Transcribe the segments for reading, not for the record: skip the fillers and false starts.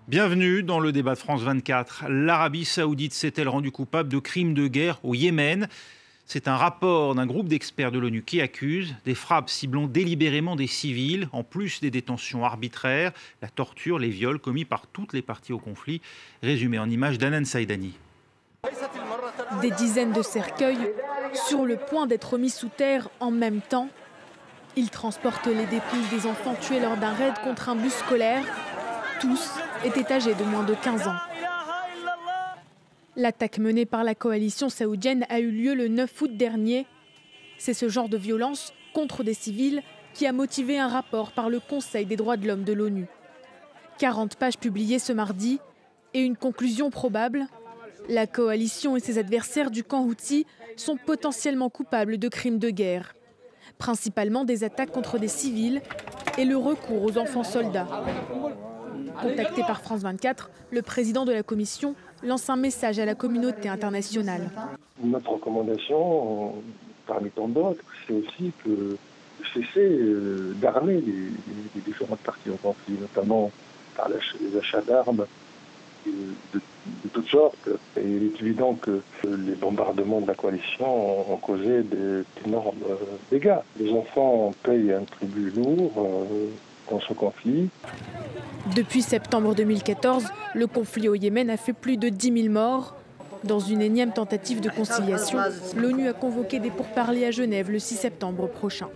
Bienvenue dans le débat de France 24. L'Arabie Saoudite s'est-elle rendue coupable de crimes de guerre au Yémen? C'est un rapport d'un groupe d'experts de l'ONU qui accuse des frappes ciblant délibérément des civils, en plus des détentions arbitraires, la torture, les viols commis par toutes les parties au conflit. Résumé en images d'Anan Saïdani. Des dizaines de cercueils sur le point d'être mis sous terre en même temps. Ils transportent les dépouilles des enfants tués lors d'un raid contre un bus scolaire. Tous étaient âgés de moins de 15 ans. L'attaque menée par la coalition saoudienne a eu lieu le 9 août dernier. C'est ce genre de violence contre des civils qui a motivé un rapport par le Conseil des droits de l'homme de l'ONU. 40 pages publiées ce mardi et une conclusion probable. La coalition et ses adversaires du camp Houthi sont potentiellement coupables de crimes de guerre, principalement des attaques contre des civils et le recours aux enfants soldats. Contacté par France 24, le président de la commission lance un message à la communauté internationale. Notre recommandation, parmi tant d'autres, c'est aussi que cesser d'armer les différentes parties au conflit, notamment par les achats d'armes de toutes sortes. Et il est évident que les bombardements de la coalition ont causé d'énormes dégâts. Les enfants payent un tribut lourd dans ce conflit. Depuis septembre 2014, le conflit au Yémen a fait plus de 10 000 morts. Dans une énième tentative de conciliation, l'ONU a convoqué des pourparlers à Genève le 6 septembre prochain.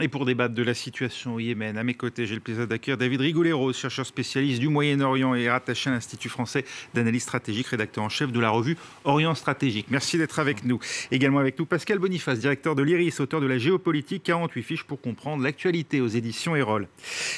Et pour débattre de la situation au Yémen, à mes côtés, j'ai le plaisir d'accueillir David Rigoulet-Rose, chercheur spécialiste du Moyen-Orient et rattaché à l'Institut français d'analyse stratégique, rédacteur en chef de la revue Orient Stratégique. Merci d'être avec nous. Également avec nous, Pascal Boniface, directeur de l'IRIS, auteur de la géopolitique, 48 fiches pour comprendre l'actualité aux éditions Erol.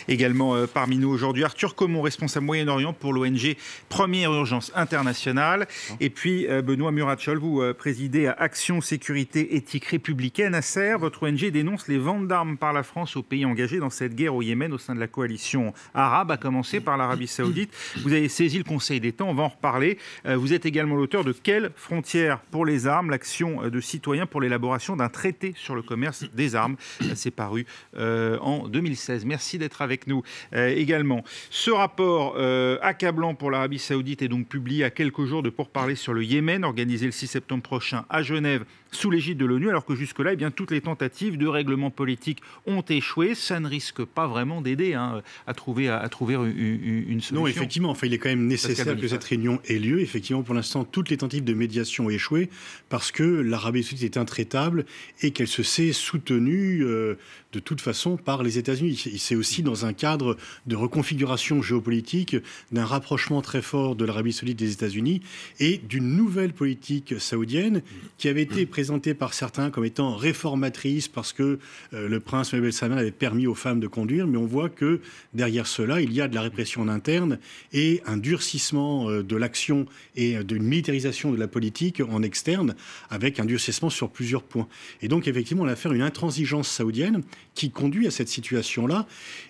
Également parmi nous aujourd'hui, Arthur Comon, responsable Moyen-Orient pour l'ONG Première Urgence Internationale. Et puis Benoît Murachol, vous présidez à Action Sécurité Éthique Républicaine. Nasser, votre ONG dénonce les ventes d'armes par la France aux pays engagés dans cette guerre au Yémen au sein de la coalition arabe, à commencer par l'Arabie Saoudite. Vous avez saisi le Conseil d'État, on va en reparler. Vous êtes également l'auteur de Quelles frontières pour les armes, l'action de citoyens pour l'élaboration d'un traité sur le commerce des armes. C'est paru en 2016. Merci d'être avec nous également. Ce rapport accablant pour l'Arabie Saoudite est donc publié à quelques jours de pourparlers sur le Yémen, organisé le 6 septembre prochain à Genève sous l'égide de l'ONU, alors que jusque-là, toutes les tentatives de règlement politique ont échoué. Ça ne risque pas vraiment d'aider à trouver une solution. Non, effectivement, il est quand même nécessaire que cette réunion ait lieu. Effectivement, pour l'instant, toutes les tentatives de médiation ont échoué parce que l'Arabie Saoudite est intraitable et qu'elle se sait soutenue de toute façon par les États-Unis. C'est aussi dans un cadre de reconfiguration géopolitique, d'un rapprochement très fort de l'Arabie Saoudite des États-Unis et d'une nouvelle politique saoudienne qui avait été présentée par certains comme étant réformatrice parce que le prince Mohammed bin Salman avait permis aux femmes de conduire, mais on voit que derrière cela, il y a de la répression interne et un durcissement de l'action et d'une militarisation de la politique en externe, avec un durcissement sur plusieurs points. Et donc, effectivement, on a affaire à une intransigeance saoudienne qui conduit à cette situation-là.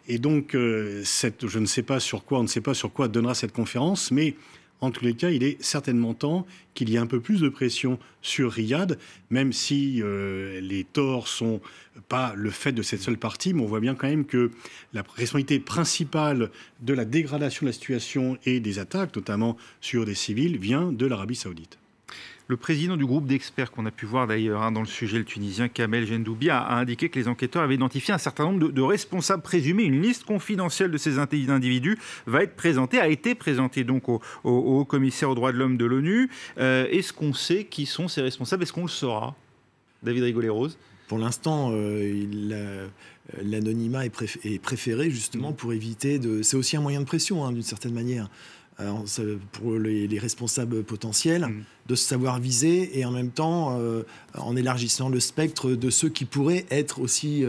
Et donc, je ne sais pas sur quoi, on ne sait pas sur quoi donnera cette conférence, mais en tous les cas, il est certainement temps qu'il y ait un peu plus de pression sur Riyad, même si les torts sont pas le fait de cette seule partie, mais on voit bien quand même que la responsabilité principale de la dégradation de la situation et des attaques, notamment sur des civils, vient de l'Arabie Saoudite. Le président du groupe d'experts qu'on a pu voir d'ailleurs dans le sujet, le Tunisien Kamel Gendoubi, a indiqué que les enquêteurs avaient identifié un certain nombre de responsables présumés. Une liste confidentielle de ces individus va être présentée, a été présentée donc au haut commissaire aux droits de l'homme de l'ONU. Est-ce qu'on sait qui sont ces responsables? Est-ce qu'on le saura? David Rigoulet-Rose. Pour l'instant, l'anonymat est préféré justement pour éviter de... C'est aussi un moyen de pression d'une certaine manière. Pour les responsables potentiels, de se savoir viser et en même temps en élargissant le spectre de ceux qui pourraient être aussi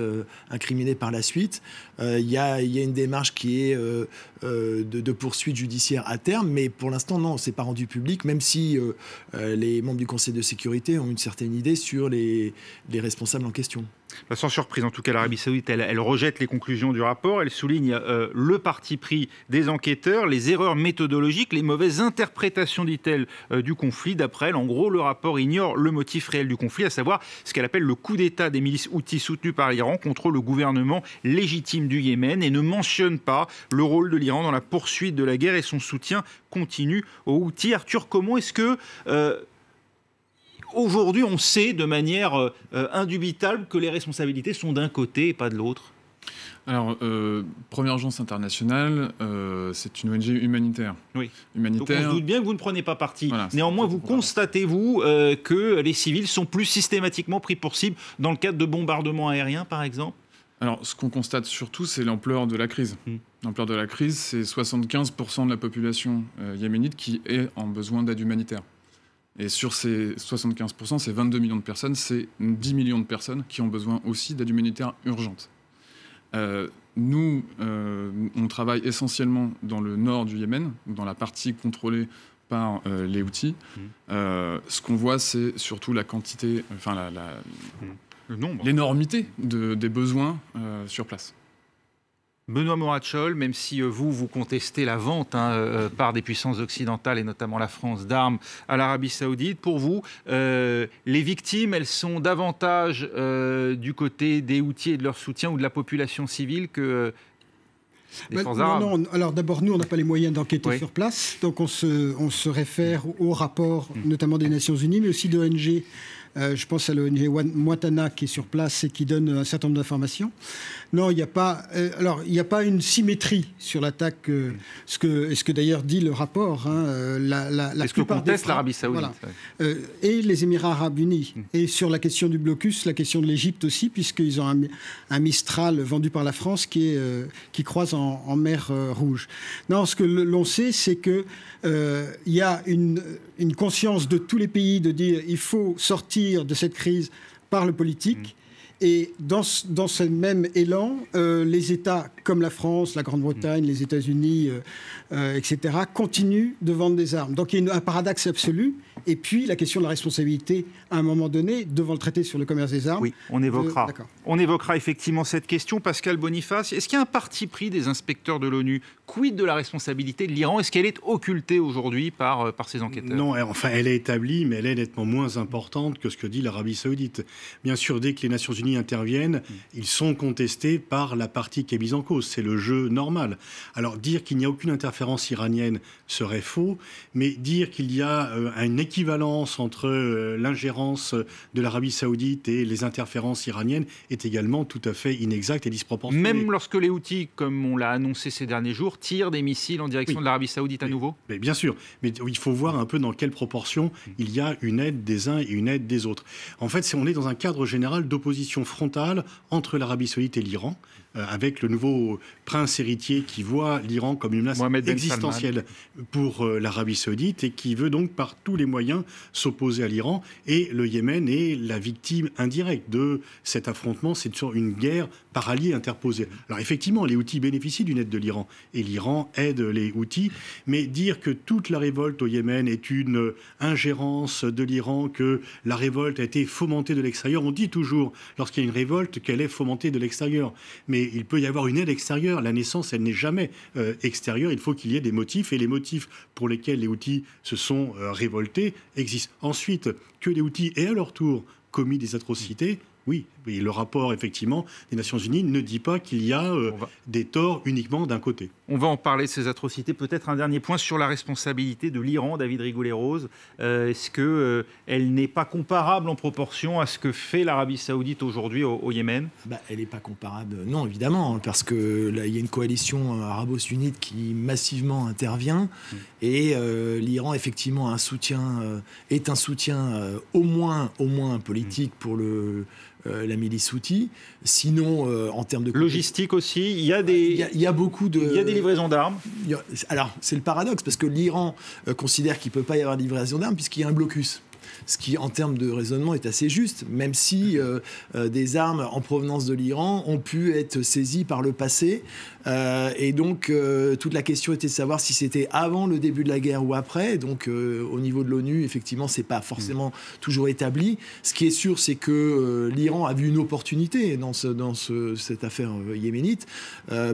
incriminés par la suite. Il y a une démarche qui est de poursuite judiciaire à terme, mais pour l'instant, non, c'est pas rendu public, même si les membres du Conseil de sécurité ont une certaine idée sur les responsables en question. Sans surprise, en tout cas, l'Arabie Saoudite, elle rejette les conclusions du rapport. Elle souligne le parti pris des enquêteurs, les erreurs méthodologiques, les mauvaises interprétations, dit-elle, du conflit. D'après elle, en gros, le rapport ignore le motif réel du conflit, à savoir ce qu'elle appelle le coup d'État des milices houthis soutenues par l'Iran contre le gouvernement légitime du Yémen, et ne mentionne pas le rôle de l'Iran dans la poursuite de la guerre et son soutien continu aux Houthis. Arthur, comment est-ce que... aujourd'hui, on sait de manière indubitable que les responsabilités sont d'un côté et pas de l'autre? Alors, Première Urgence Internationale, c'est une ONG humanitaire. Oui. Humanitaire. Donc on se doute bien que vous ne prenez pas parti. Voilà, néanmoins, constatez-vous que les civils sont plus systématiquement pris pour cible dans le cadre de bombardements aériens, par exemple? Alors, ce qu'on constate surtout, c'est l'ampleur de la crise. L'ampleur de la crise, c'est 75% de la population yéménite qui est en besoin d'aide humanitaire. Et sur ces 75%, c'est 22 millions de personnes, c'est 10 millions de personnes qui ont besoin aussi d'aide humanitaire urgente. Nous, on travaille essentiellement dans le nord du Yémen, dans la partie contrôlée par les Houthis. Ce qu'on voit, c'est surtout la quantité, enfin le nombre, l'énormité des besoins sur place. Benoît Morachol, même si vous contestez la vente par des puissances occidentales et notamment la France d'armes à l'Arabie Saoudite, pour vous, les victimes, elles sont davantage du côté des Houthis et de leur soutien ou de la population civile que des forces arabes? Non. Alors d'abord, nous, on n'a pas les moyens d'enquêter sur place, donc on se réfère au rapport, notamment des Nations Unies, mais aussi d'ONG. Je pense à l'ONG Mwatana qui est sur place et qui donne un certain nombre d'informations. Non, il n'y a pas. Alors, il n'y a pas une symétrie sur l'attaque. Ce que d'ailleurs dit le rapport. Est-ce que conteste l'Arabie Saoudite? Voilà. Et les Émirats Arabes Unis. Et sur la question du blocus, la question de l'Égypte aussi, puisqu'ils ont un Mistral vendu par la France qui croise en mer Rouge. Non, ce que l'on sait, c'est que il y a une conscience de tous les pays de dire il faut sortir de cette crise par le politique. Et dans ce même élan, les États comme la France, la Grande-Bretagne, les États-Unis, etc., continuent de vendre des armes. Donc il y a un paradoxe absolu. Et puis la question de la responsabilité, à un moment donné, devant le traité sur le commerce des armes. Oui, on évoquera effectivement cette question. Pascal Boniface, est-ce qu'il y a un parti pris des inspecteurs de l'ONU? Quid de la responsabilité de l'Iran? Est-ce qu'elle est occultée aujourd'hui par ces enquêteurs? Non, enfin, elle est établie, mais elle est nettement moins importante que ce que dit l'Arabie Saoudite. Bien sûr, dès que les Nations Unies interviennent, ils sont contestés par la partie qui est mise en cause. C'est le jeu normal. Alors, dire qu'il n'y a aucune interférence iranienne serait faux, mais dire qu'il y a une équivalence entre l'ingérence de l'Arabie Saoudite et les interférences iraniennes est également tout à fait inexact et disproportionné. Même lorsque les Houthis, comme on l'a annoncé ces derniers jours, tirent des missiles en direction de l'Arabie Saoudite à nouveau? Mais bien sûr, mais il faut voir un peu dans quelle proportion il y a une aide des uns et une aide des autres. En fait, on est dans un cadre général d'opposition frontale entre l'Arabie Saoudite et l'Iran, avec le nouveau prince héritier qui voit l'Iran comme une menace existentielle pour l'Arabie Saoudite et qui veut donc par tous les moyens s'opposer à l'Iran. Et le Yémen est la victime indirecte de cet affrontement. C'est une guerre par alliés interposés. Alors effectivement, les Houthis bénéficient d'une aide de l'Iran et l'Iran aide les Houthis. Mais dire que toute la révolte au Yémen est une ingérence de l'Iran, que la révolte a été fomentée de l'extérieur, on dit toujours lorsqu'il y a une révolte qu'elle est fomentée de l'extérieur. Mais il peut y avoir une aide extérieure. La naissance, elle n'est jamais extérieure. Il faut qu'il y ait des motifs. Et les motifs pour lesquels les Houthis se sont révoltés existent. Ensuite, que les Houthis aient à leur tour commis des atrocités, oui. Et le rapport, effectivement, des Nations Unies ne dit pas qu'il y a des torts uniquement d'un côté. On va en parler de ces atrocités. Peut-être un dernier point sur la responsabilité de l'Iran, David Rigoulet-Rose. Est-ce qu'elle n'est pas comparable en proportion à ce que fait l'Arabie Saoudite aujourd'hui au Yémen? Elle n'est pas comparable, non, évidemment, parce qu'il y a une coalition arabo-sunnite qui massivement intervient. Et l'Iran, effectivement, est un soutien au moins politique pour la milice houthi. Sinon, en termes de logistique aussi, il y a des livraisons d'armes. Alors, c'est le paradoxe, parce que l'Iran considère qu'il ne peut pas y avoir de livraison d'armes puisqu'il y a un blocus. Ce qui, en termes de raisonnement, est assez juste, même si des armes en provenance de l'Iran ont pu être saisies par le passé. Et donc, toute la question était de savoir si c'était avant le début de la guerre ou après. Donc, au niveau de l'ONU, effectivement, c'est pas forcément toujours établi. Ce qui est sûr, c'est que l'Iran a vu une opportunité dans cette affaire yéménite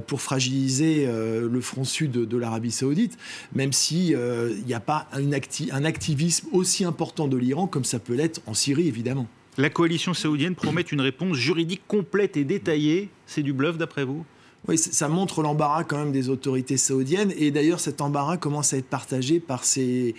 pour fragiliser le front sud de l'Arabie saoudite, même si il n'y a pas un activisme aussi important de l'Iran comme ça peut l'être en Syrie, évidemment. La coalition saoudienne promet une réponse juridique complète et détaillée. C'est du bluff d'après vous ? Oui, ça montre l'embarras quand même des autorités saoudiennes. Et d'ailleurs, cet embarras commence à être partagé par ses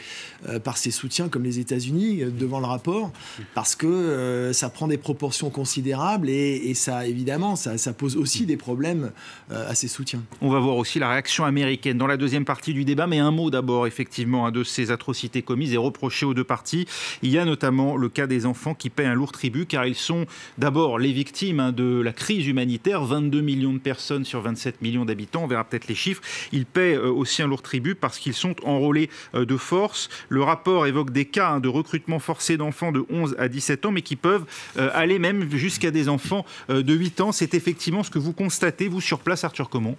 soutiens comme les États-Unis devant le rapport, parce que ça prend des proportions considérables et ça, évidemment, ça pose aussi des problèmes à ses soutiens. On va voir aussi la réaction américaine dans la deuxième partie du débat, mais un mot d'abord, effectivement, de ces atrocités commises et reprochées aux deux parties. Il y a notamment le cas des enfants qui paient un lourd tribut, car ils sont d'abord les victimes de la crise humanitaire, 22 millions de personnes sur 27 millions d'habitants, on verra peut-être les chiffres. Ils paient aussi un lourd tribut parce qu'ils sont enrôlés de force. Le rapport évoque des cas de recrutement forcé d'enfants de 11 à 17 ans, mais qui peuvent aller même jusqu'à des enfants de 8 ans. C'est effectivement ce que vous constatez, vous, sur place, Arthur Comont.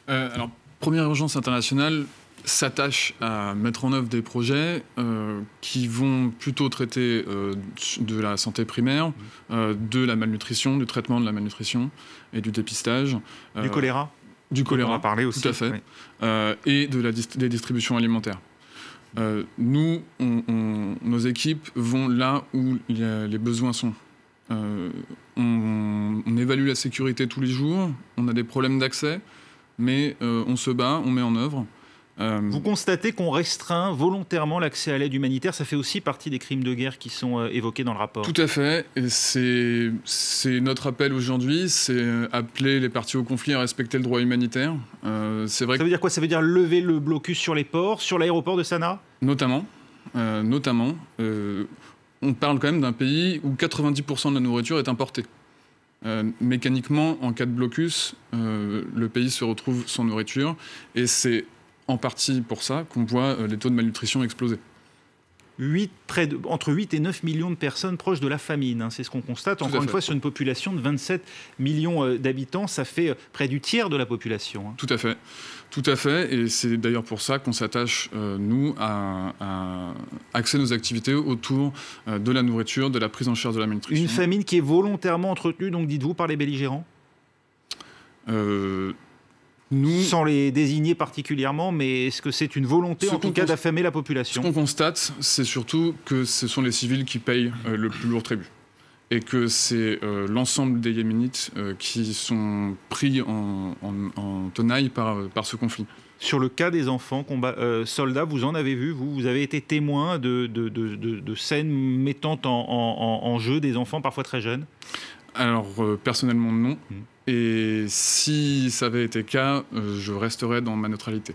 Alors, Première Urgence Internationale s'attache à mettre en œuvre des projets qui vont plutôt traiter de la santé primaire, de la malnutrition, du traitement de la malnutrition et du dépistage. Du choléra ? Du choléra, on a parlé aussi. Tout à fait. Oui. Et des distributions alimentaires. Nous, nos équipes vont là où les besoins sont. On évalue la sécurité tous les jours, on a des problèmes d'accès, mais on se bat, on met en œuvre. Vous constatez qu'on restreint volontairement l'accès à l'aide humanitaire. Ça fait aussi partie des crimes de guerre qui sont évoqués dans le rapport. Tout à fait. Et c'est notre appel aujourd'hui, c'est appeler les parties au conflit à respecter le droit humanitaire. C'est vrai. Ça veut dire quoi ? Ça veut dire lever le blocus sur les ports, sur l'aéroport de Sanaa ? Notamment. On parle quand même d'un pays où 90% de la nourriture est importée. Mécaniquement, en cas de blocus, le pays se retrouve sans nourriture. Et c'est en partie pour ça qu'on voit les taux de malnutrition exploser. Entre 8 et 9 millions de personnes proches de la famine, c'est ce qu'on constate. Encore une fois, sur une population de 27 millions d'habitants, ça fait près du tiers de la population. Tout à fait. Et c'est d'ailleurs pour ça qu'on s'attache, nous, à axer nos activités autour de la nourriture, de la prise en charge de la malnutrition. Une famine qui est volontairement entretenue, donc dites-vous, par les belligérants ? Sans les désigner particulièrement, mais est-ce que c'est une volonté, en tout cas, d'affamer la population ? Ce qu'on constate, c'est surtout que ce sont les civils qui payent le plus lourd tribut. Et que c'est l'ensemble des Yéménites qui sont pris en tenaille par ce conflit. Sur le cas des enfants soldats, vous en avez vu, vous avez été témoin de scènes mettant en jeu des enfants parfois très jeunes ? Alors, personnellement, non. Et si ça avait été le cas, je resterais dans ma neutralité.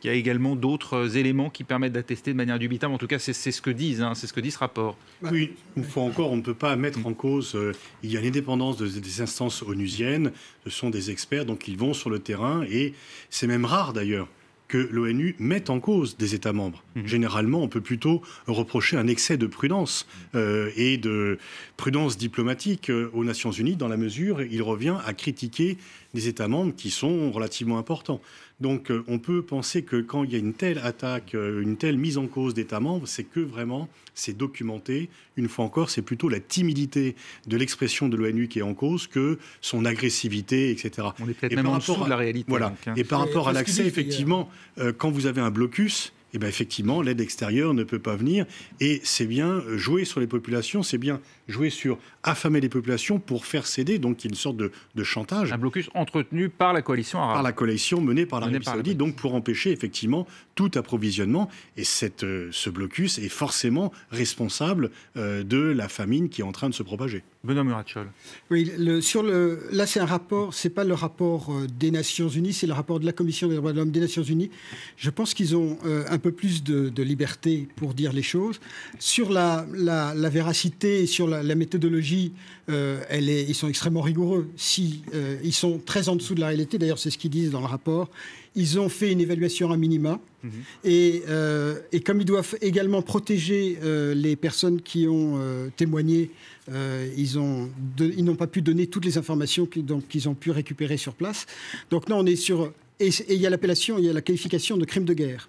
Il y a également d'autres éléments qui permettent d'attester de manière dubitable. En tout cas, c'est ce que disent, c'est ce que dit ce rapport. Oui, une fois encore, on ne peut pas mettre en cause. Il y a l'indépendance des instances onusiennes. Ce sont des experts, donc ils vont sur le terrain. Et c'est même rare d'ailleurs que l'ONU mette en cause des États membres. Généralement, on peut plutôt reprocher un excès de prudence et de prudence diplomatique aux Nations Unies, dans la mesure où il revient à critiquer des États membres qui sont relativement importants. Donc on peut penser que quand il y a une telle attaque, une telle mise en cause d'États membres, c'est que vraiment c'est documenté. Une fois encore, c'est plutôt la timidité de l'expression de l'ONU qui est en cause que son agressivité, etc. On est peut-être même en dessous de la réalité. Voilà. Donc, hein. Et par rapport à l'accès, effectivement, quand vous avez un blocus, eh bien, effectivement, l'aide extérieure ne peut pas venir. Et c'est bien jouer sur les populations, c'est bien jouer sur affamer les populations pour faire céder. Donc, il y a une sorte de chantage. Un blocus entretenu par la coalition arabe. Par la coalition menée par l'Arabie saoudite, donc pour empêcher effectivement tout approvisionnement. Et ce blocus est forcément responsable de la famine qui est en train de se propager. Benoît Murachol. Oui, là, c'est un rapport, c'est pas le rapport des Nations Unies, c'est le rapport de la Commission des droits de l'homme des Nations Unies. Je pense qu'ils ont un peu plus de liberté pour dire les choses. Sur la véracité, sur la méthodologie, ils sont extrêmement rigoureux. Ils sont très en dessous de la réalité, d'ailleurs c'est ce qu'ils disent dans le rapport. Ils ont fait une évaluation à minima et comme ils doivent également protéger les personnes qui ont témoigné, ils n'ont pas pu donner toutes les informations qu'ils ont pu récupérer sur place. Donc là, on est sur... Et il y a l'appellation, il y a la qualification de crime de guerre.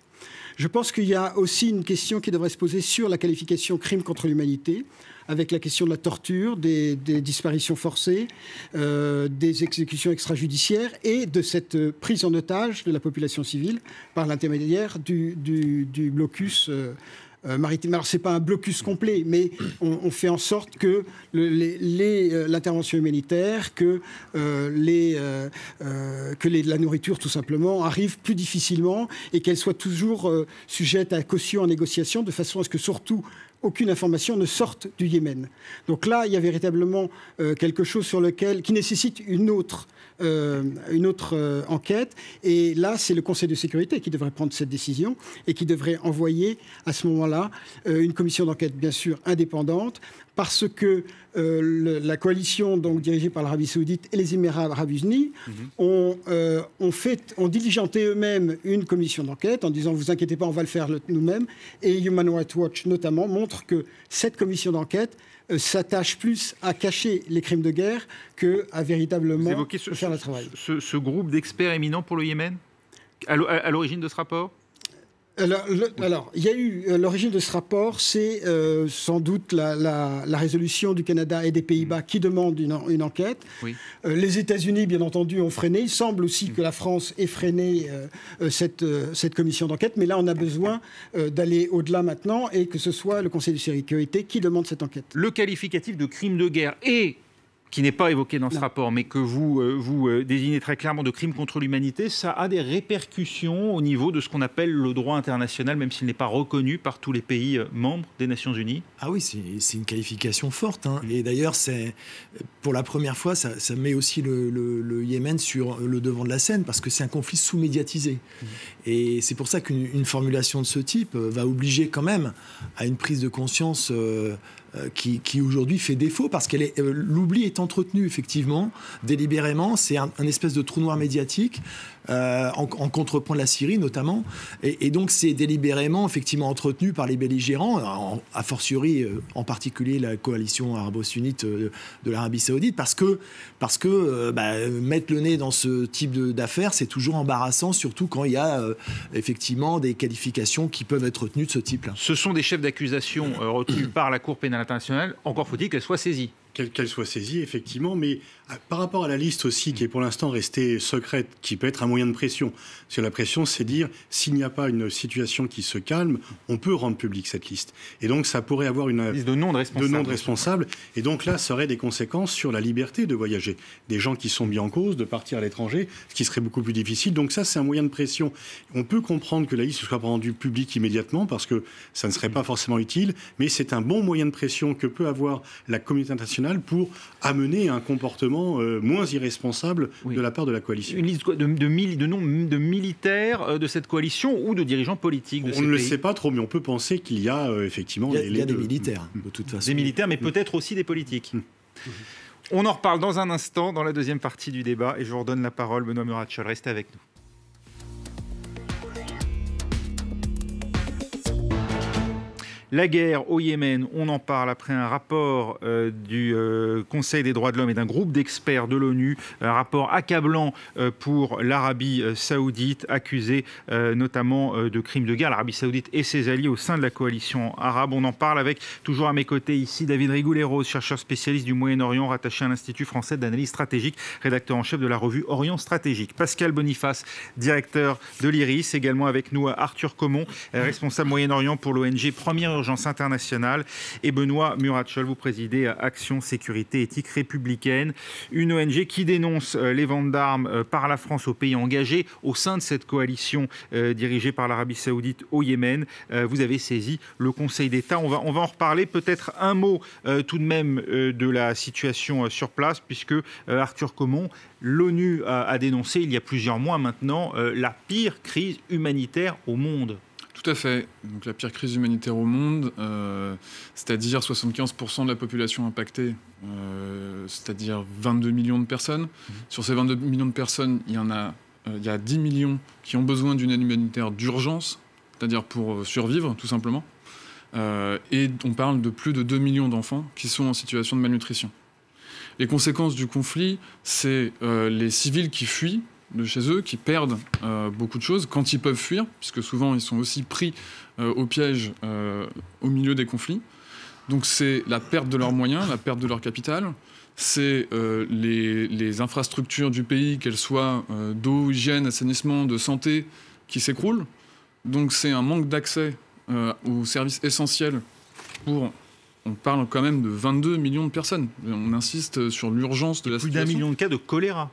Je pense qu'il y a aussi une question qui devrait se poser sur la qualification crime contre l'humanité, avec la question de la torture, des disparitions forcées, des exécutions extrajudiciaires et de cette prise en otage de la population civile par l'intermédiaire du blocus maritime. Alors, ce n'est pas un blocus complet, mais on fait en sorte que l'intervention humanitaire, que la nourriture, tout simplement, arrive plus difficilement et qu'elle soit toujours sujette à caution en négociation, de façon à ce que, surtout, aucune information ne sorte du Yémen. Donc là, il y a véritablement quelque chose qui nécessite une autre enquête. Et là, c'est le Conseil de sécurité qui devrait prendre cette décision et qui devrait envoyer à ce moment-là une commission d'enquête, bien sûr, indépendante, parce que la coalition donc, dirigée par l'Arabie Saoudite et les Émirats Arabes Unis ont diligenté eux-mêmes une commission d'enquête en disant « vous inquiétez pas, on va le faire nous-mêmes ». Et Human Rights Watch, notamment, montre que cette commission d'enquête s'attache plus à cacher les crimes de guerre qu'à véritablement faire le travail. Ce groupe d'experts éminents pour le Yémen, à l'origine de ce rapport ? Alors, il y a eu l'origine de ce rapport, c'est sans doute la résolution du Canada et des Pays-Bas qui demande une enquête. Oui. Les États-Unis, bien entendu, ont freiné. Il semble aussi que la France ait freiné cette commission d'enquête. Mais là, on a besoin d'aller au-delà maintenant et que ce soit le Conseil de sécurité qui demande cette enquête. Le qualificatif de crime de guerre qui n'est pas évoqué dans ce rapport, mais que vous désignez très clairement de crime contre l'humanité, ça a des répercussions au niveau de ce qu'on appelle le droit international, même s'il n'est pas reconnu par tous les pays membres des Nations Unies. Ah oui, c'est une qualification forte. Et d'ailleurs, pour la première fois, ça met aussi le Yémen sur le devant de la scène, parce que c'est un conflit sous-médiatisé. Et c'est pour ça qu'une formulation de ce type va obliger quand même à une prise de conscience qui aujourd'hui fait défaut, parce que l'oubli est entretenu effectivement délibérément. C'est un espèce de trou noir médiatique en contrepoint de la Syrie notamment, et donc c'est délibérément effectivement entretenu par les belligérants, a fortiori en particulier la coalition arabo-sunnite de l'Arabie Saoudite, parce que mettre le nez dans ce type d'affaires, c'est toujours embarrassant, surtout quand il y a effectivement des qualifications qui peuvent être retenues de ce type-là. Ce sont des chefs d'accusation retenus par la Cour pénale internationale. Encore faut-il qu'elles soient saisies. Qu'elle soit saisie, effectivement, mais par rapport à la liste aussi, qui est pour l'instant restée secrète, qui peut être un moyen de pression. Parce que la pression, c'est dire, s'il n'y a pas une situation qui se calme, on peut rendre publique cette liste. Et donc, ça pourrait avoir une liste de noms de responsables. Et donc là, ça aurait des conséquences sur la liberté de voyager. Des gens qui sont mis en cause, de partir à l'étranger, ce qui serait beaucoup plus difficile. Donc ça, c'est un moyen de pression. On peut comprendre que la liste soit rendue publique immédiatement, parce que ça ne serait pas forcément utile, mais c'est un bon moyen de pression que peut avoir la communauté internationale pour amener un comportement moins irresponsable de la part de la coalition. Une liste de noms de militaires de cette coalition ou de dirigeants politiques de ces pays. On ne le sait pas trop, mais on peut penser qu'il y a effectivement... Il y a des militaires, de toute façon. Des militaires, mais peut-être aussi des politiques. On en reparle dans un instant, dans la deuxième partie du débat, et je vous redonne la parole, Benoît Murachol. Restez avec nous. La guerre au Yémen, on en parle après un rapport du Conseil des droits de l'homme et d'un groupe d'experts de l'ONU, un rapport accablant pour l'Arabie saoudite, accusée notamment de crimes de guerre, l'Arabie saoudite et ses alliés au sein de la coalition arabe. On en parle avec, toujours à mes côtés ici, David Rigoulet-Rose, chercheur spécialiste du Moyen-Orient, rattaché à l'Institut français d'analyse stratégique, rédacteur en chef de la revue Orient Stratégique. Pascal Boniface, directeur de l'IRIS, également avec nous Arthur Comon, responsable Moyen-Orient pour l'ONG Première Urgence internationale, et Benoît Murachol, vous présidez Action Sécurité Éthique Républicaine, une ONG qui dénonce les ventes d'armes par la France aux pays engagés au sein de cette coalition dirigée par l'Arabie Saoudite au Yémen. Vous avez saisi le Conseil d'État. On va en reparler. Peut-être un mot tout de même de la situation sur place, puisque Arthur Comon, l'ONU a dénoncé il y a plusieurs mois maintenant la pire crise humanitaire au monde. Tout à fait. Donc la pire crise humanitaire au monde, c'est-à-dire 75% de la population impactée, c'est-à-dire 22 millions de personnes. Sur ces 22 millions de personnes, il y a 10 millions qui ont besoin d'une aide humanitaire d'urgence, c'est-à-dire pour survivre, tout simplement. Et on parle de plus de 2 millions d'enfants qui sont en situation de malnutrition. Les conséquences du conflit, c'est les civils qui fuient de chez eux, qui perdent beaucoup de choses quand ils peuvent fuir, puisque souvent ils sont aussi pris au piège au milieu des conflits. Donc c'est la perte de leurs moyens, la perte de leur capital, c'est les infrastructures du pays, qu'elles soient d'eau, hygiène, assainissement, de santé, qui s'écroulent. Donc c'est un manque d'accès aux services essentiels pour... On parle quand même de 22 millions de personnes. On insiste sur l'urgence de la situation. Plus d'1 million de cas de choléra.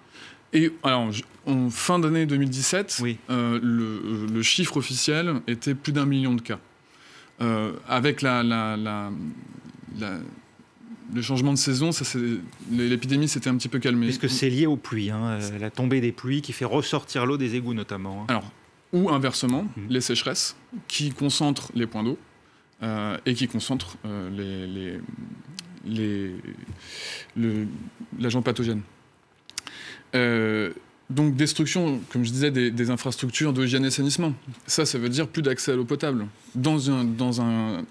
Et alors, en fin d'année 2017, oui. Le chiffre officiel était plus d'1 million de cas. Avec le changement de saison, l'épidémie s'était un petit peu calmée. Parce que c'est lié aux pluies, la tombée des pluies qui fait ressortir l'eau des égouts notamment. Alors, ou inversement, les sécheresses qui concentrent les points d'eau. Et qui concentre l'agent pathogène. Donc destruction, comme je disais, des infrastructures d'hygiène et assainissement. Ça veut dire plus d'accès à l'eau potable.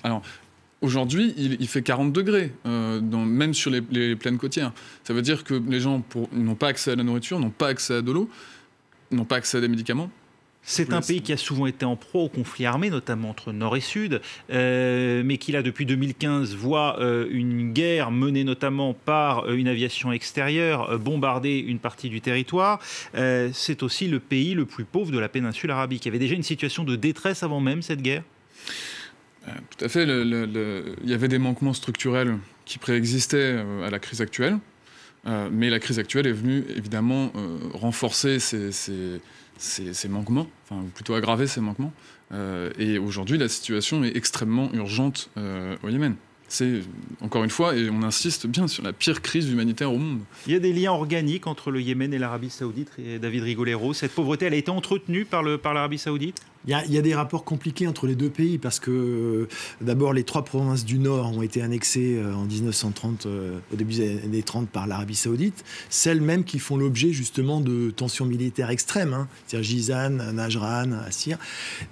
Alors, aujourd'hui, il fait 40 degrés, même sur les plaines côtières. Ça veut dire que les gens n'ont pas accès à la nourriture, n'ont pas accès à de l'eau, n'ont pas accès à des médicaments. C'est un pays qui a souvent été en proie au conflit armé, notamment entre Nord et Sud, mais qui, là, depuis 2015, voit une guerre menée notamment par une aviation extérieure bombarder une partie du territoire. C'est aussi le pays le plus pauvre de la péninsule arabique. Il y avait déjà une situation de détresse avant même cette guerre ? Tout à fait. Il y avait des manquements structurels qui préexistaient à la crise actuelle, mais la crise actuelle est venue, évidemment, renforcer ces manquements, enfin plutôt aggraver ces manquements. Et aujourd'hui, la situation est extrêmement urgente au Yémen. C'est, encore une fois, et on insiste bien sur la pire crise humanitaire au monde. Il y a des liens organiques entre le Yémen et l'Arabie Saoudite, et David Rigolero. Cette pauvreté, elle a été entretenue par l'Arabie Saoudite ? Il y a des rapports compliqués entre les deux pays parce que d'abord les 3 provinces du Nord ont été annexées en 1930, au début des années 30 par l'Arabie Saoudite, celles mêmes qui font l'objet justement de tensions militaires extrêmes, c'est-à-dire Jizan, Najran, Assir,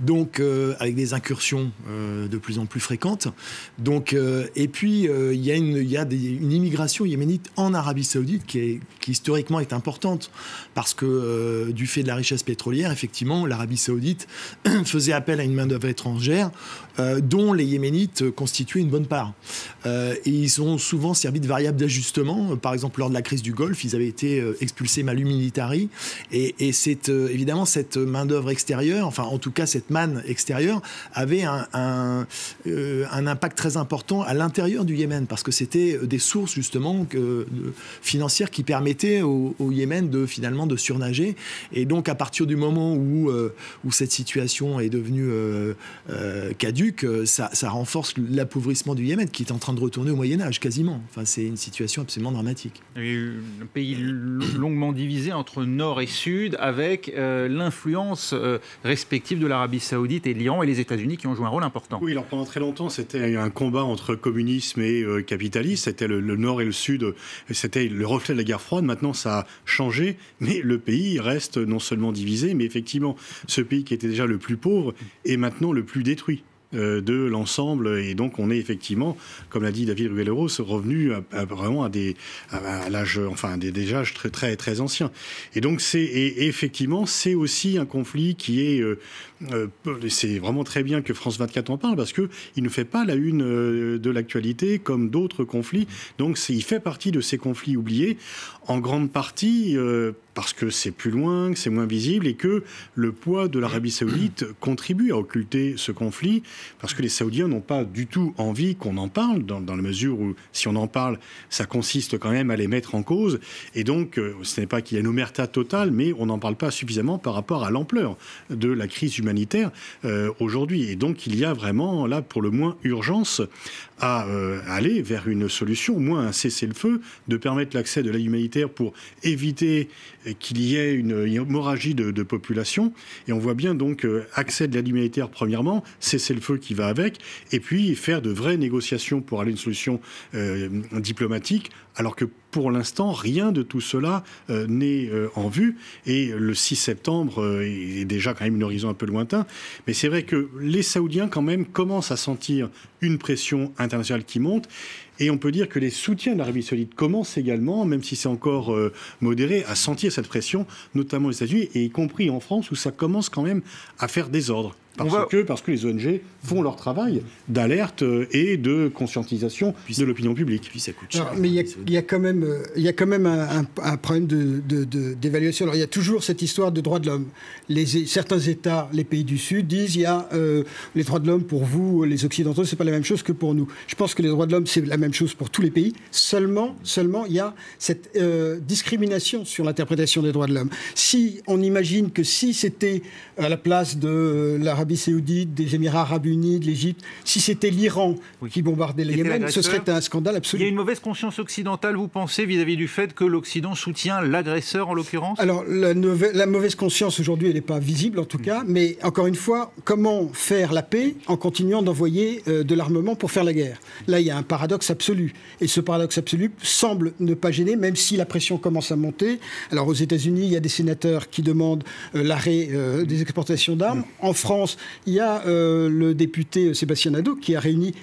donc avec des incursions de plus en plus fréquentes. Donc, et puis il y a une immigration yéménite en Arabie Saoudite qui historiquement est importante parce que du fait de la richesse pétrolière, effectivement, l'Arabie Saoudite faisait appel à une main-d'œuvre étrangère dont les Yéménites constituaient une bonne part. Et ils ont souvent servi de variable d'ajustement. Par exemple, lors de la crise du Golfe, ils avaient été expulsés malu militari. Et c'est évidemment cette main-d'œuvre extérieure, enfin en tout cas cette manne extérieure, avait un impact très important à l'intérieur du Yémen parce que c'était des sources justement financières qui permettaient au Yémen finalement de surnager. Et donc à partir du moment où cette situation est devenue caduque, ça renforce l'appauvrissement du Yémen qui est en train de retourner au Moyen-Âge quasiment. Enfin, c'est une situation absolument dramatique. Un pays longuement divisé entre Nord et Sud avec l'influence respective de l'Arabie Saoudite et de l'Iran et les États-Unis qui ont joué un rôle important. Oui, alors pendant très longtemps, c'était un combat entre communisme et capitalisme. C'était le Nord et le Sud. C'était le reflet de la guerre froide. Maintenant, ça a changé, mais le pays reste non seulement divisé, mais effectivement, ce pays qui était déjà le plus pauvre est maintenant le plus détruit de l'ensemble, et donc on est effectivement, comme l'a dit David Rigolero, revenu vraiment à l'âge, enfin des âges très très très anciens. Et donc effectivement c'est aussi un conflit qui est c'est vraiment très bien que France 24 en parle parce que il ne fait pas la une de l'actualité comme d'autres conflits. Donc il fait partie de ces conflits oubliés en grande partie parce que c'est plus loin, que c'est moins visible et que le poids de l'Arabie Saoudite contribue à occulter ce conflit parce que les Saoudiens n'ont pas du tout envie qu'on en parle dans la mesure où si on en parle, ça consiste quand même à les mettre en cause et donc ce n'est pas qu'il y a une omerta totale mais on n'en parle pas suffisamment par rapport à l'ampleur de la crise humanitaire aujourd'hui. Et donc il y a vraiment là pour le moins urgence à aller vers une solution, au moins un cessez-le-feu, de permettre l'accès de l'aide humanitaire pour éviter qu'il y ait une hémorragie de population. Et on voit bien donc accès de l'aide humanitaire premièrement, cesser le feu qui va avec, et puis faire de vraies négociations pour aller à une solution diplomatique, alors que pour l'instant, rien de tout cela n'est en vue. Et le 6 septembre est déjà quand même un horizon un peu lointain. Mais c'est vrai que les Saoudiens, quand même, commencent à sentir une pression internationale qui monte. Et on peut dire que les soutiens de l'Arabie Saoudite commencent également, même si c'est encore modéré, à sentir cette pression, notamment aux États-Unis, et y compris en France, où ça commence quand même à faire désordre. Parce que les ONG font leur travail d'alerte et de conscientisation de l'opinion publique. Puis ça coûte cher. Mais il y a quand même un problème d'évaluation. Alors il y a toujours cette histoire de droits de l'homme. Certains États, les pays du Sud, disent il y a les droits de l'homme pour vous, les Occidentaux, c'est pas la même chose que pour nous. Je pense que les droits de l'homme, c'est la même chose pour tous les pays. Seulement, il y a cette discrimination sur l'interprétation des droits de l'homme. Si on imagine que si c'était à la place de l'Arabie Saoudite, des Émirats Arabes Unis, de l'Égypte, si c'était l'Iran qui bombardait le Yémen, ce serait un scandale absolu. Il y a une mauvaise conscience occidentale, vous pensez, vis-à-vis du fait que l'Occident soutient l'agresseur en l'occurrence ? Alors, la mauvaise conscience aujourd'hui, elle n'est pas visible en tout cas, mais encore une fois, comment faire la paix en continuant d'envoyer de l'armement pour faire la guerre ? Là, il y a un paradoxe absolu. Et ce paradoxe absolu semble ne pas gêner, même si la pression commence à monter. Alors, aux États-Unis, il y a des sénateurs qui demandent l'arrêt des exportations d'armes. En France, il y a le député Sébastien Nadeau qui a réuni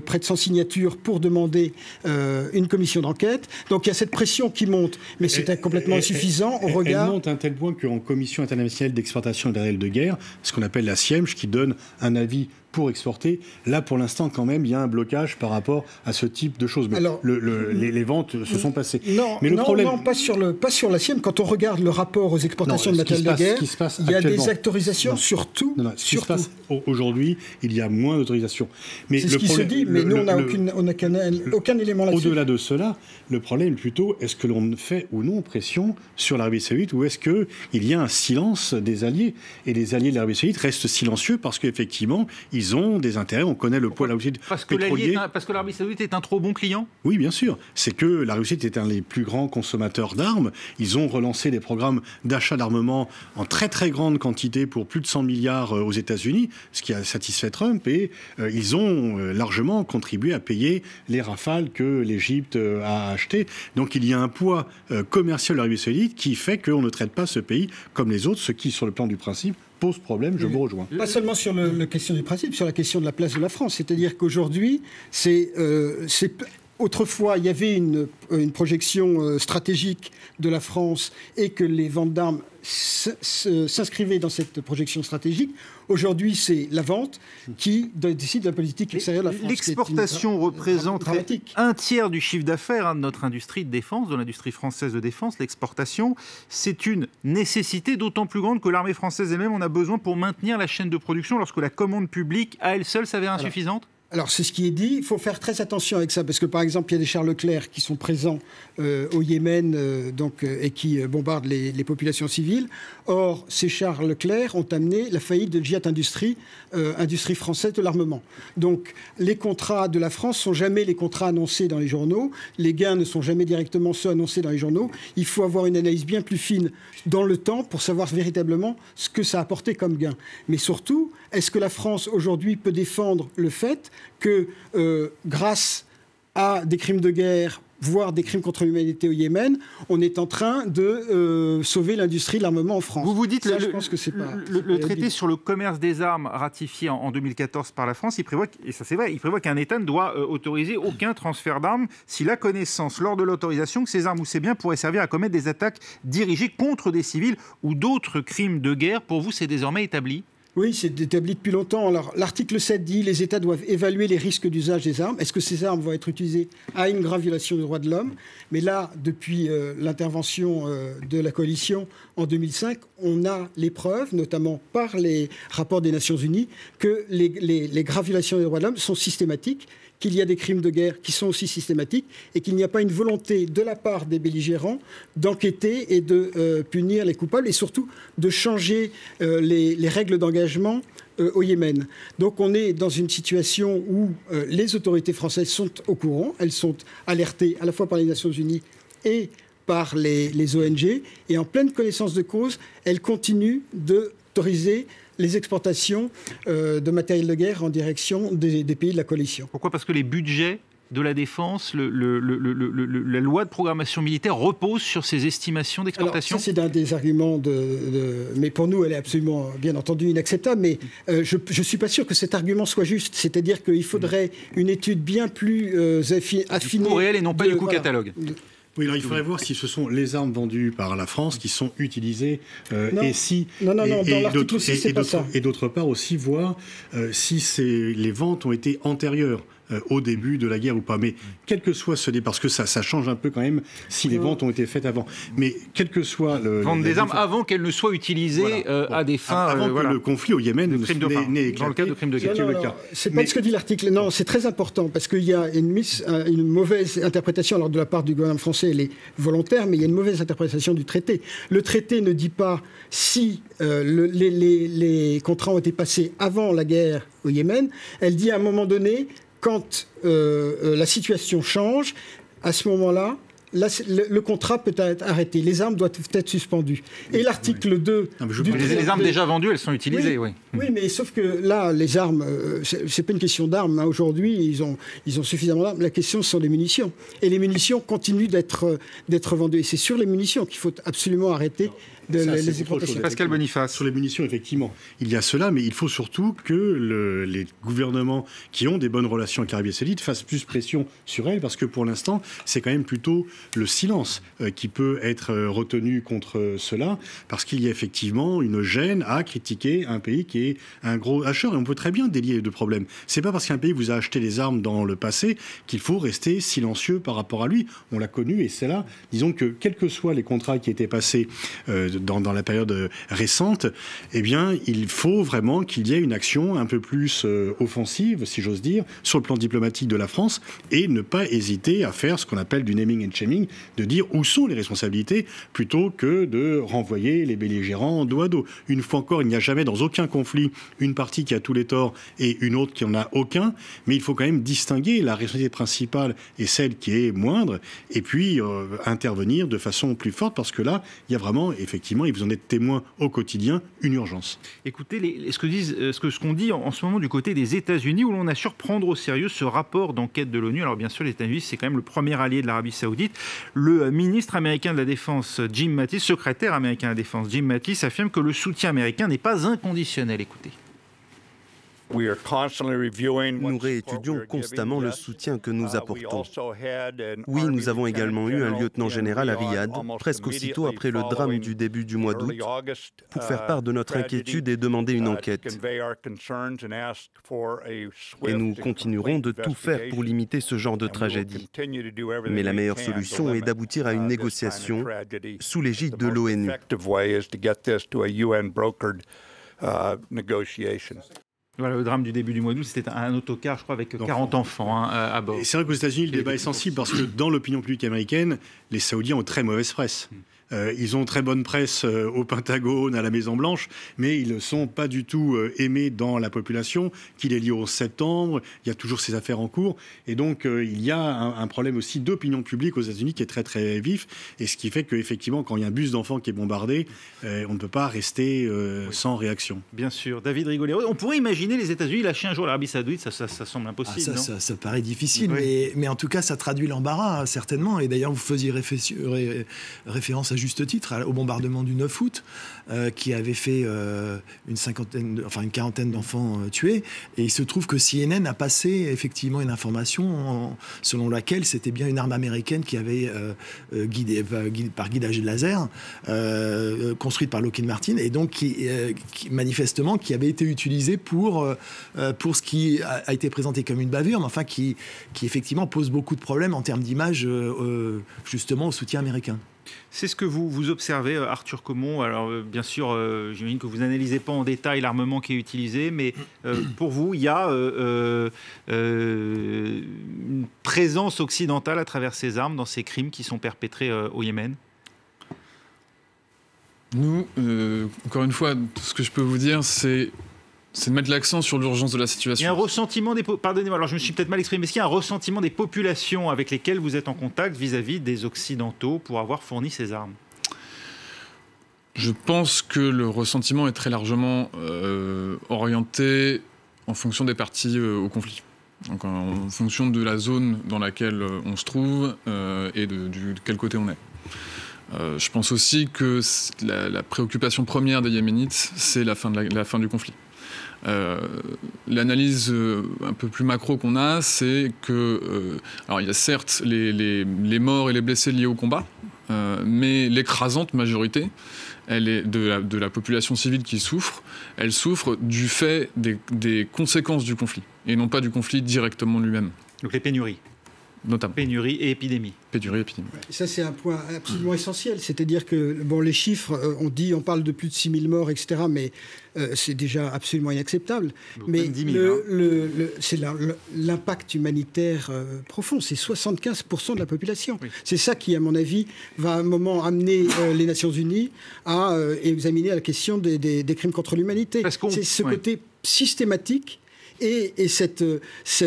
près de 100 signatures pour demander une commission d'enquête. Donc il y a cette pression qui monte, mais c'est complètement insuffisant au regard... Elle monte à un tel point qu'en commission internationale d'exportation de matériel de guerre, ce qu'on appelle la CIEMJ, qui donne un avis pour exporter. Là, pour l'instant, quand même, il y a un blocage par rapport à ce type de choses. Mais alors, les ventes se sont passées. Non, pas sur la CIEMJ. Quand on regarde le rapport aux exportations de matériel de guerre, il y a des autorisations sur tout. Ce qui se passe aujourd'hui, il y a moins d'autorisations. C'est ce qui se dit, mais nous, on n'a aucun élément là-dessus. Au-delà de cela, le problème est plutôt, est-ce que l'on fait ou non pression sur l'Arabie Saoudite, ou est-ce qu'il y a un silence des alliés ? Et les alliés de l'Arabie Saoudite restent silencieux parce qu'effectivement, ils ont des intérêts. On connaît le poids de l'Arabie Saoudite pétrolier. Parce que l'Arabie Saoudite est un trop bon client ? Oui, bien sûr. C'est que l'Arabie Saoudite est un des plus grands consommateurs d'armes. Ils ont relancé des programmes d'achat d'armement en très très grande quantité pour plus de 100 milliards aux États-Unis, ce qui a satisfait Trump. Et ils ont largement contribué à payer les Rafales que l'Égypte a achetées. Donc il y a un poids commercial de l'Arabie Saoudite qui fait qu'on ne traite pas ce pays comme les autres, ce qui, sur le plan du principe, pose problème, je vous rejoins. Pas seulement sur la question du principe, sur la question de la place de la France. C'est-à-dire qu'aujourd'hui, autrefois, il y avait une projection stratégique de la France et que les ventes d'armes s'inscrivaient dans cette projection stratégique. Aujourd'hui, c'est la vente qui décide de la politique extérieure de la France. L'exportation représente un tiers du chiffre d'affaires de notre industrie de défense, de l'industrie française de défense. L'exportation, c'est une nécessité d'autant plus grande que l'armée française elle-même en a besoin pour maintenir la chaîne de production lorsque la commande publique, à elle seule, s'avère insuffisante. Alors, c'est ce qui est dit. Il faut faire très attention avec ça, parce que, par exemple, il y a des chars Leclerc qui sont présents au Yémen et qui bombardent les populations civiles. Or, ces chars Leclerc ont amené la faillite de Giat Industrie, industrie française de l'armement. Donc, les contrats de la France ne sont jamais les contrats annoncés dans les journaux. Les gains ne sont jamais directement ceux annoncés dans les journaux. Il faut avoir une analyse bien plus fine dans le temps pour savoir véritablement ce que ça a apporté comme gain. Mais surtout, est-ce que la France, aujourd'hui, peut défendre le fait que grâce à des crimes de guerre, voire des crimes contre l'humanité au Yémen, on est en train de sauver l'industrie de l'armement en France. Vous dites ça, je pense que c'est pas... Le traité sur le commerce des armes ratifié en 2014 par la France, il prévoit, et ça c'est vrai, il prévoit qu'un État ne doit autoriser aucun transfert d'armes s'il a connaissance lors de l'autorisation que ces armes ou ces biens pourraient servir à commettre des attaques dirigées contre des civils ou d'autres crimes de guerre. Pour vous, c'est désormais établi ? Oui, c'est établi depuis longtemps. Alors, l'article 7 dit que les États doivent évaluer les risques d'usage des armes. Est-ce que ces armes vont être utilisées à une grave violation des droits de l'homme ? Mais là, depuis l'intervention de la coalition en 2005, on a les preuves, notamment par les rapports des Nations Unies, que les graves violations des droits de l'homme sont systématiques, qu'il y a des crimes de guerre qui sont aussi systématiques et qu'il n'y a pas une volonté de la part des belligérants d'enquêter et de punir les coupables et surtout de changer les règles d'engagement au Yémen. Donc on est dans une situation où les autorités françaises sont au courant, elles sont alertées à la fois par les Nations Unies et par les ONG, et en pleine connaissance de cause, elle continue d'autoriser les exportations de matériel de guerre en direction des pays de la coalition. Pourquoi ? Parce que les budgets de la défense, la loi de programmation militaire repose sur ces estimations d'exportation ? Alors, ça, c'est un des arguments mais pour nous, elle est absolument, bien entendu, inacceptable. Mais je ne suis pas sûr que cet argument soit juste. C'est-à-dire qu'il faudrait une étude bien plus affinée. Du coût réel et non pas du coût catalogue. Oui, alors il faudrait voir si ce sont les armes vendues par la France qui sont utilisées et si... Non, dans l'article 6, c'est pas ça. Et d'autre part aussi voir si les ventes ont été antérieures au début de la guerre ou pas. Mais quel que soit ce parce que ça change un peu quand même si les ventes ont été faites avant. Mais quel que soit vendre des armes avant qu'elles ne soient utilisées à des fins... Avant que le conflit au Yémen n'ait éclaté. Dans le cas de crimes de guerre. C'est pas ce que dit l'article. Non, c'est très important parce qu'il y a une mauvaise interprétation alors de la part du gouvernement français, elle est volontaire, mais il y a une mauvaise interprétation du traité. Le traité ne dit pas si les contrats ont été passés avant la guerre au Yémen. Elle dit à un moment donné, quand la situation change, à ce moment-là, le contrat peut être arrêté. Les armes doivent être suspendues. Et l'article 2... Les armes déjà vendues, elles sont utilisées, oui. Oui, mais sauf que là, les armes, c'est pas une question d'armes. Aujourd'hui, ils ont suffisamment d'armes. La question, ce sont les munitions. Et les munitions continuent d'être vendues. Et c'est sur les munitions qu'il faut absolument arrêter les exportations. Pascal Boniface. Sur les munitions, effectivement, il y a cela, mais il faut surtout que les gouvernements qui ont des bonnes relations avec l'Arabie Saoudite fassent plus pression sur elle, parce que pour l'instant, c'est quand même plutôt le silence qui peut être retenu contre cela, parce qu'il y a effectivement une gêne à critiquer un pays qui est un gros acheteur, et on peut très bien délier les deux problèmes. C'est pas parce qu'un pays vous a acheté des armes dans le passé qu'il faut rester silencieux par rapport à lui. On l'a connu, et c'est là, disons que quels que soient les contrats qui étaient passés dans la période récente, eh bien, il faut vraiment qu'il y ait une action un peu plus offensive, si j'ose dire, sur le plan diplomatique de la France, et ne pas hésiter à faire ce qu'on appelle du naming and shaming, de dire où sont les responsabilités, plutôt que de renvoyer les belligérants dos à dos. Une fois encore, il n'y a jamais dans aucun conflit une partie qui a tous les torts et une autre qui n'en a aucun, mais il faut quand même distinguer la responsabilité principale et celle qui est moindre, et puis intervenir de façon plus forte, parce que là, il y a vraiment, effectivement, et vous en êtes témoin au quotidien, une urgence. Écoutez, ce qu'on dit en ce moment du côté des États-Unis, où l'on assure prendre au sérieux ce rapport d'enquête de l'ONU. Alors bien sûr, les États-Unis, c'est quand même le premier allié de l'Arabie Saoudite. Le ministre américain de la Défense, Jim Mattis, secrétaire américain de la Défense, Jim Mattis, affirme que le soutien américain n'est pas inconditionnel. Écoutez. Nous réétudions constamment le soutien que nous apportons. Oui, nous avons également eu un lieutenant-général à Riyad, presque aussitôt après le drame du début du mois d'août, pour faire part de notre inquiétude et demander une enquête. Et nous continuerons de tout faire pour limiter ce genre de tragédie. Mais la meilleure solution est d'aboutir à une négociation sous l'égide de l'ONU. Voilà, le drame du début du mois d'août, c'était un autocar, je crois, avec 40 enfants à bord. Et c'est vrai qu'aux États-Unis, le débat est sensible parce que dans l'opinion publique américaine, les Saoudiens ont très mauvaise presse. Ils ont très bonne presse au Pentagone, à la Maison-Blanche, mais ils ne sont pas du tout aimés dans la population, qu'il est lié au 11 septembre, il y a toujours ces affaires en cours, et donc il y a un problème aussi d'opinion publique aux États-Unis qui est très très vif, et ce qui fait qu'effectivement, quand il y a un bus d'enfants qui est bombardé, on ne peut pas rester sans réaction. Bien sûr. David Rigolero, on pourrait imaginer les États-Unis lâcher un jour l'Arabie Saoudite, ça semble impossible, non ? Ça paraît difficile, mais en tout cas, ça traduit l'embarras, certainement, et d'ailleurs, vous faisiez référence à juste titre au bombardement du 9 août qui avait fait une quarantaine d'enfants tués, et il se trouve que CNN a passé effectivement une information selon laquelle c'était bien une arme américaine qui avait par guidage de laser construite par Lockheed Martin, et donc qui manifestement qui avait été utilisée pour ce qui a été présenté comme une bavure, mais enfin qui effectivement pose beaucoup de problèmes en termes d'image justement au soutien américain. C'est ce que vous observez, Arthur Caumont. Alors, bien sûr, j'imagine que vous n'analysez pas en détail l'armement qui est utilisé, mais pour vous, il y a une présence occidentale à travers ces armes dans ces crimes qui sont perpétrés au Yémen ? Nous, encore une fois, tout ce que je peux vous dire, c'est C'est de mettre l'accent sur l'urgence de la situation. Il y a un ressentiment pardonnez-moi, alors je me suis peut-être mal exprimé, mais est-ce qu'il y a un ressentiment des populations avec lesquelles vous êtes en contact vis-à-vis des Occidentaux pour avoir fourni ces armes ? Je pense que le ressentiment est très largement orienté en fonction des parties au conflit. Donc en fonction de la zone dans laquelle on se trouve et de quel côté on est. Je pense aussi que la préoccupation première des Yéménites, c'est la fin du conflit. L'analyse un peu plus macro qu'on a, c'est que alors il y a certes les morts et les blessés liés au combat, mais l'écrasante majorité, elle est de la population civile qui souffre. Elle souffre du fait des conséquences du conflit, et non pas du conflit directement lui-même. Donc les pénuries. Notamment. Pénurie et épidémie. Pénurie et épidémie. Ça, c'est un point absolument essentiel. C'est-à-dire que, bon, les chiffres, on parle de plus de 6 000 morts, etc., mais c'est déjà absolument inacceptable. Donc, mais 10 000, c'est l'impact humanitaire profond. C'est 75% de la population. Oui. C'est ça qui, à mon avis, va à un moment amener les Nations Unies à examiner la question des crimes contre l'humanité. C'est ce côté systématique. Et c'est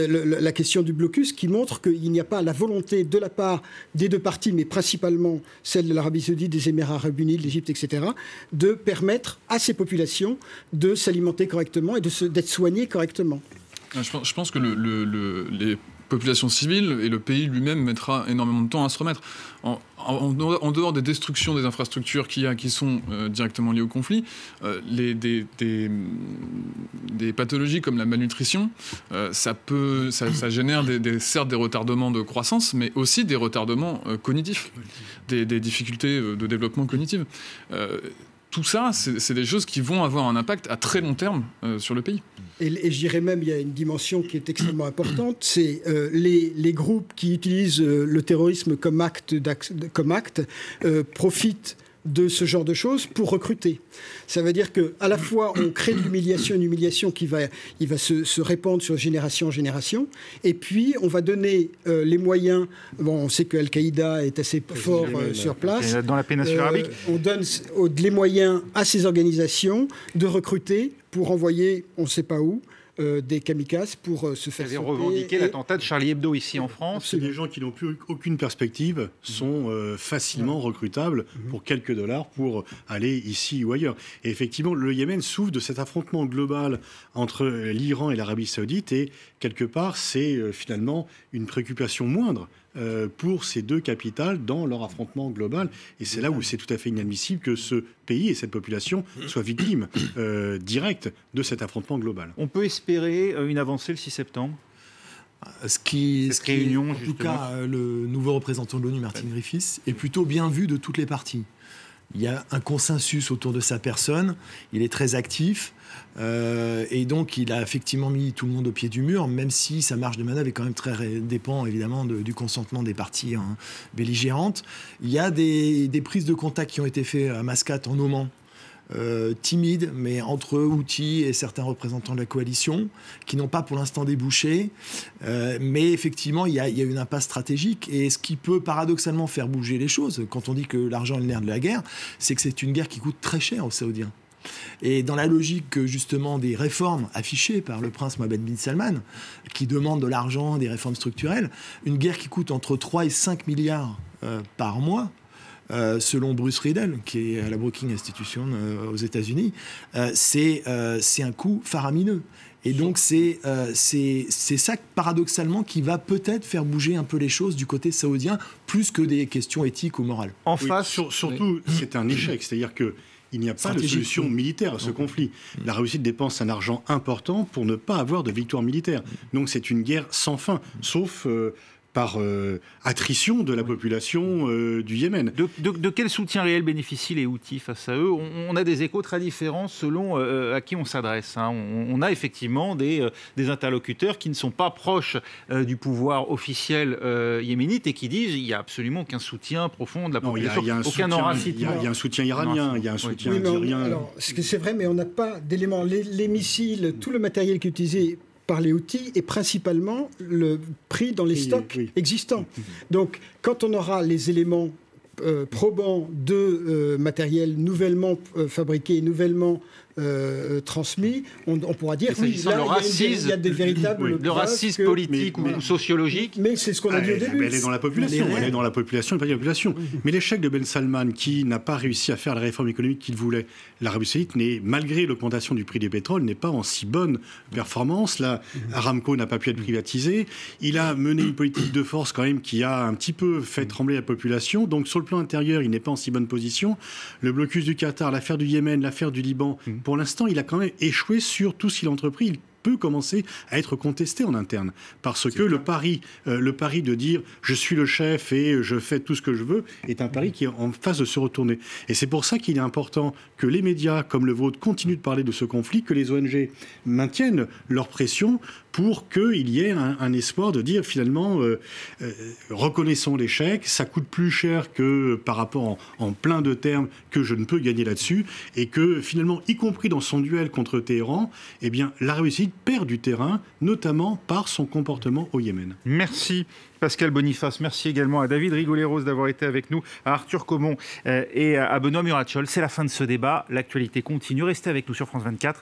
la question du blocus qui montre qu'il n'y a pas la volonté de la part des deux parties, mais principalement celle de l'Arabie Saoudite, des Émirats Arabes Unis, de l'Égypte, etc., de permettre à ces populations de s'alimenter correctement et d'être soignées correctement. Je pense que les populations civiles et le pays lui-même mettra énormément de temps à se remettre. En dehors des destructions des infrastructures qui sont directement liées au conflit, des pathologies comme la malnutrition, ça génère certes des retardements de croissance, mais aussi des retardements cognitifs, des difficultés de développement cognitif. Tout ça, c'est des choses qui vont avoir un impact à très long terme sur le pays. Et je dirais même, il y a une dimension qui est extrêmement importante, c'est les groupes qui utilisent le terrorisme comme acte profitent de ce genre de choses pour recruter. Ça veut dire qu'à la fois, on crée de l'humiliation, une humiliation qui va se répandre sur génération en génération, et puis on va donner les moyens. Bon, on sait que Al-Qaïda est assez fort sur place. Dans la péninsule arabique. On donne les moyens à ces organisations de recruter pour envoyer, on ne sait pas où, des kamikazes pour se faire sauter. Vous avez revendiqué l'attentat de Charlie Hebdo ici en France. C'est des gens qui n'ont plus aucune perspective, sont facilement recrutables pour quelques dollars pour aller ici ou ailleurs. Et effectivement, le Yémen souffre de cet affrontement global entre l'Iran et l'Arabie Saoudite, et quelque part, c'est finalement une préoccupation moindre pour ces deux capitales dans leur affrontement global. Et c'est là où c'est tout à fait inadmissible que ce pays et cette population soient victimes directes de cet affrontement global. On peut espérer une avancée le 6 septembre ? En tout cas, le nouveau représentant de l'ONU, Martin Griffiths, est plutôt bien vu de toutes les parties. Il y a un consensus autour de sa personne, il est très actif, et donc il a effectivement mis tout le monde au pied du mur, même si sa marge de manœuvre est quand même très dépend évidemment du consentement des parties belligérantes. Il y a des prises de contact qui ont été faites à Mascate, en Oman, timides, mais entre Houthis et certains représentants de la coalition, qui n'ont pas pour l'instant débouché. Mais effectivement, il y a une impasse stratégique. Et ce qui peut paradoxalement faire bouger les choses, quand on dit que l'argent est le nerf de la guerre, c'est que c'est une guerre qui coûte très cher aux Saoudiens. Et dans la logique justement des réformes affichées par le prince Mohammed bin Salman, qui demande de l'argent, des réformes structurelles, une guerre qui coûte entre 3 et 5 milliards par mois, selon Bruce Riedel, qui est à la Brookings Institution aux États-Unis, c'est un coût faramineux. Et donc c'est ça, paradoxalement, qui va peut-être faire bouger un peu les choses du côté saoudien, plus que des questions éthiques ou morales. En face, surtout, c'est un échec. C'est-à-dire qu'il n'y a pas de solution militaire à ce conflit. La Russie dépense un argent important pour ne pas avoir de victoire militaire. Donc c'est une guerre sans fin, sauf par attrition de la population du Yémen. De quel soutien réel bénéficient les Houthis face à eux ? On a des échos très différents selon à qui on s'adresse. On a effectivement des interlocuteurs qui ne sont pas proches du pouvoir officiel yéménite et qui disent qu'il n'y a absolument aucun soutien profond de la population, aucun enracinement. Il y a un soutien iranien, il y a un soutien syrien. Alors, c'est vrai, mais on n'a pas d'éléments. Les missiles, tout le matériel qui est utilisé par les Houthis est principalement pris dans les stocks existants. Donc, quand on aura les éléments probants de matériel nouvellement fabriqué, nouvellement transmis, on pourra dire oui, là, il y a des véritables le racisme politique ou sociologique. Mais c'est ce qu'on a dit au début. Elle est dans la population. Elle est dans la population, pas dans la population. Mais l'échec de Ben Salman, qui n'a pas réussi à faire la réforme économique qu'il voulait, l'Arabie Saoudite, malgré l'augmentation du prix des pétroles, n'est pas en si bonne performance. Là, Aramco n'a pas pu être privatisé. Il a mené une politique de force quand même qui a un petit peu fait trembler la population. Donc sur le plan intérieur, il n'est pas en si bonne position. Le blocus du Qatar, l'affaire du Yémen, l'affaire du Liban, pour l'instant, il a quand même échoué sur tout ce qu'il a entrepris. Il peut commencer à être contesté en interne. Parce que le pari de dire « je suis le chef et je fais tout ce que je veux » est un pari qui est en phase de se retourner. Et c'est pour ça qu'il est important que les médias comme le vôtre continuent de parler de ce conflit, que les ONG maintiennent leur pression pour qu'il y ait un espoir de dire finalement reconnaissons l'échec, ça coûte plus cher que par rapport en plein de termes que je ne peux gagner là-dessus, et que finalement, y compris dans son duel contre Téhéran, eh bien, l'Arabie Saoudite perd du terrain, notamment par son comportement au Yémen. Merci Pascal Boniface, merci également à David Rigoulet-Rose d'avoir été avec nous, à Arthur Comon et à Benoît Murachol. C'est la fin de ce débat, l'actualité continue, restez avec nous sur France 24.